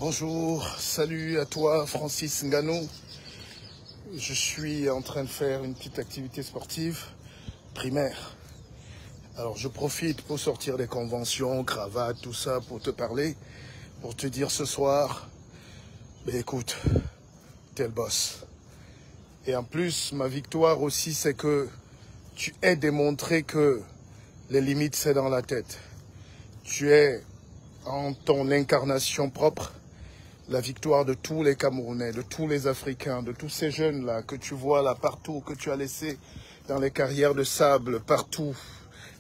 Bonjour, salut à toi Francis Ngannou. Je suis en train de faire une petite activité sportive primaire. Alors je profite pour sortir des conventions, cravates, tout ça pour te parler, pour te dire ce soir, écoute, t'es le boss. Et en plus, ma victoire aussi, c'est que tu aies démontré que les limites, c'est dans la tête. Tu es en ton incarnation propre, la victoire de tous les Camerounais, de tous les Africains, de tous ces jeunes-là que tu vois là partout, que tu as laissés dans les carrières de sable, partout,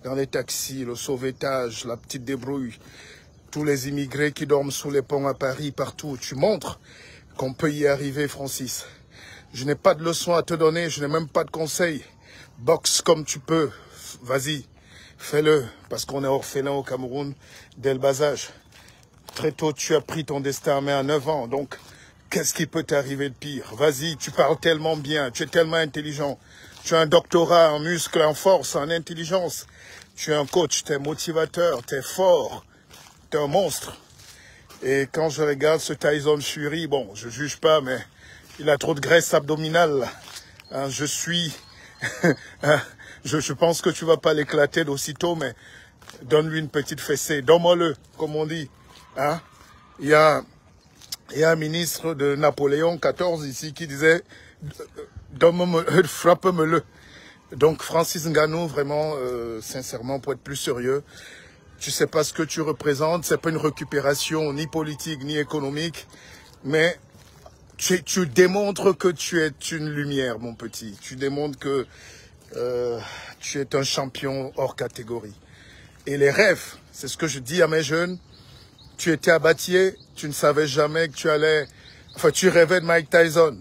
dans les taxis, le sauvetage, la petite débrouille, tous les immigrés qui dorment sous les ponts à Paris, partout. Tu montres qu'on peut y arriver, Francis. Je n'ai pas de leçons à te donner, je n'ai même pas de conseils. Boxe comme tu peux, vas-y, fais-le, parce qu'on est orphelin au Cameroun dès le bas âge. Très tôt, tu as pris ton destin en main à 9 ans, donc qu'est-ce qui peut t'arriver de pire? Vas-y, tu parles tellement bien, tu es tellement intelligent. Tu as un doctorat en muscles, en force, en intelligence. Tu es un coach, tu es motivateur, tu es fort, tu es un monstre. Et quand je regarde ce Tyson Fury, bon, je juge pas, mais il a trop de graisse abdominale. Hein, je suis... je pense que tu vas pas l'éclater d'aussitôt, mais donne-lui une petite fessée. Donne-moi-le, comme on dit. Hein? Il y a un ministre de Napoléon XIV ici qui disait « frappe-me-le ». Donc Francis Ngannou, vraiment, sincèrement, pour être plus sérieux, tu sais pas ce que tu représentes, c'est pas une récupération ni politique ni économique, mais tu démontres que tu es une lumière, mon petit. Tu démontres que tu es un champion hors catégorie. Et les rêves, c'est ce que je dis à mes jeunes, tu étais à Batier, tu ne savais jamais que tu allais... Enfin, tu rêvais de Mike Tyson.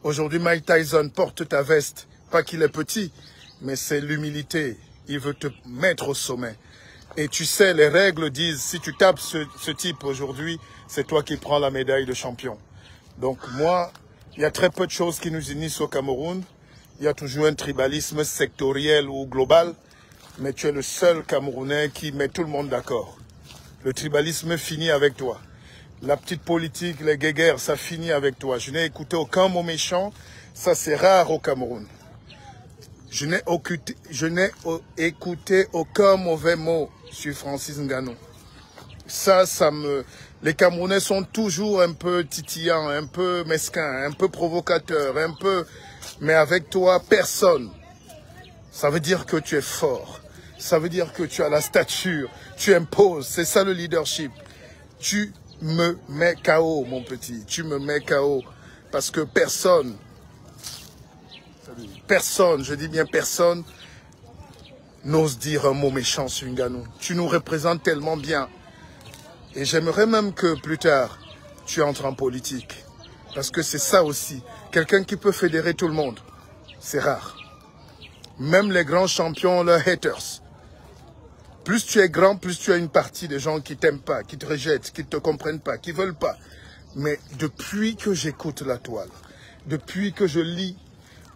Aujourd'hui, Mike Tyson porte ta veste. Pas qu'il est petit, mais c'est l'humilité. Il veut te mettre au sommet. Et tu sais, les règles disent, si tu tapes ce type aujourd'hui, c'est toi qui prends la médaille de champion. Donc moi, il y a très peu de choses qui nous unissent au Cameroun. Il y a toujours un tribalisme sectoriel ou global. Mais tu es le seul Camerounais qui met tout le monde d'accord. Le tribalisme finit avec toi. La petite politique, les guéguerres, ça finit avec toi. Je n'ai écouté aucun mot méchant. Ça, c'est rare au Cameroun. Je n'ai écouté aucun mauvais mot sur Francis Ngannou. Les Camerounais sont toujours un peu titillants, un peu mesquins, un peu provocateurs, un peu... Mais avec toi, personne. Ça veut dire que tu es fort. Ça veut dire que tu as la stature, tu imposes, c'est ça le leadership. Tu me mets KO, mon petit, tu me mets KO. Parce que personne, je dis bien personne, n'ose dire un mot méchant sur Ngannou. Tu nous représentes tellement bien. Et j'aimerais même que plus tard, tu entres en politique. Parce que c'est ça aussi, quelqu'un qui peut fédérer tout le monde, c'est rare. Même les grands champions ont leurs haters. Plus tu es grand, plus tu as une partie des gens qui t'aiment pas, qui te rejettent, qui ne te comprennent pas, qui veulent pas. Mais depuis que j'écoute la toile, depuis que je lis,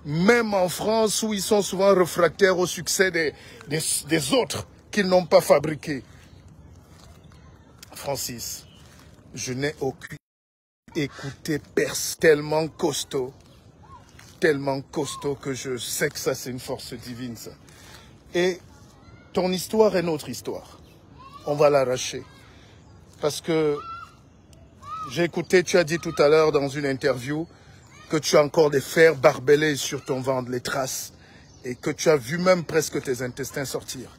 même en France où ils sont souvent réfractaires au succès des autres qu'ils n'ont pas fabriqués. Francis, je n'ai aucune écouté tellement costaud que je sais que ça c'est une force divine ça. Et ton histoire est notre histoire. On va l'arracher. Parce que j'ai écouté, tu as dit tout à l'heure dans une interview que tu as encore des fers barbelés sur ton ventre, les traces, et que tu as vu même presque tes intestins sortir.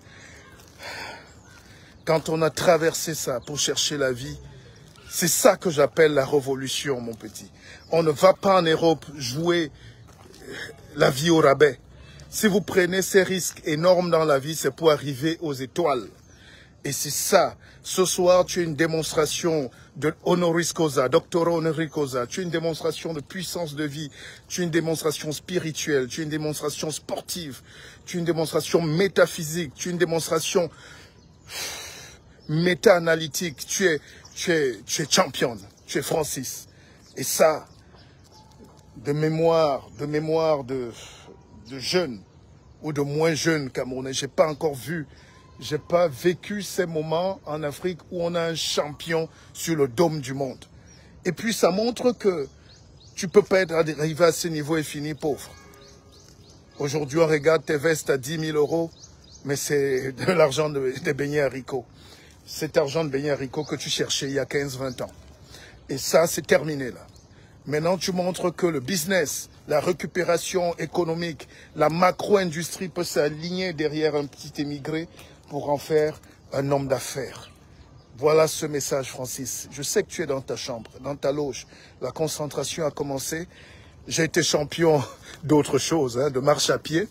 Quand on a traversé ça pour chercher la vie, c'est ça que j'appelle la révolution, mon petit. On ne va pas en Europe jouer la vie au rabais. Si vous prenez ces risques énormes dans la vie, c'est pour arriver aux étoiles. Et c'est ça. Ce soir, tu as une démonstration de honoris causa, doctorat honoris causa. Tu as une démonstration de puissance de vie. Tu as une démonstration spirituelle. Tu as une démonstration sportive. Tu as une démonstration métaphysique. Tu as une démonstration méta-analytique. Tu es championne. Tu es Francis. Et ça, de mémoire de jeunes ou de moins jeunes Camerounais. J'ai pas encore vu, j'ai pas vécu ces moments en Afrique où on a un champion sur le dôme du monde. Et puis ça montre que tu peux pas arriver à ce niveau et finir pauvre. Aujourd'hui, on regarde tes vestes à 10 000 €, mais c'est de l'argent des beignets haricots. Cet argent de beignets haricots que tu cherchais il y a 15-20 ans. Et ça, c'est terminé là. Maintenant, tu montres que le business, la récupération économique, la macro-industrie peut s'aligner derrière un petit émigré pour en faire un homme d'affaires. Voilà ce message, Francis. Je sais que tu es dans ta chambre, dans ta loge. La concentration a commencé. J'ai été champion d'autres choses, hein, de marche à pied.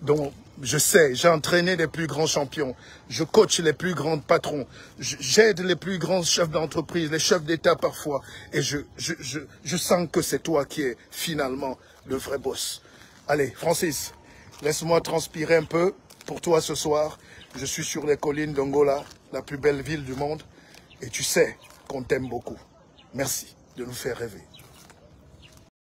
Donc, je sais, j'ai entraîné les plus grands champions. Je coach les plus grands patrons. J'aide les plus grands chefs d'entreprise, les chefs d'État parfois. Et je sens que c'est toi qui es finalement le vrai boss. Allez, Francis, laisse-moi transpirer un peu pour toi ce soir. Je suis sur les collines d'Angola, la plus belle ville du monde. Et tu sais qu'on t'aime beaucoup. Merci de nous faire rêver.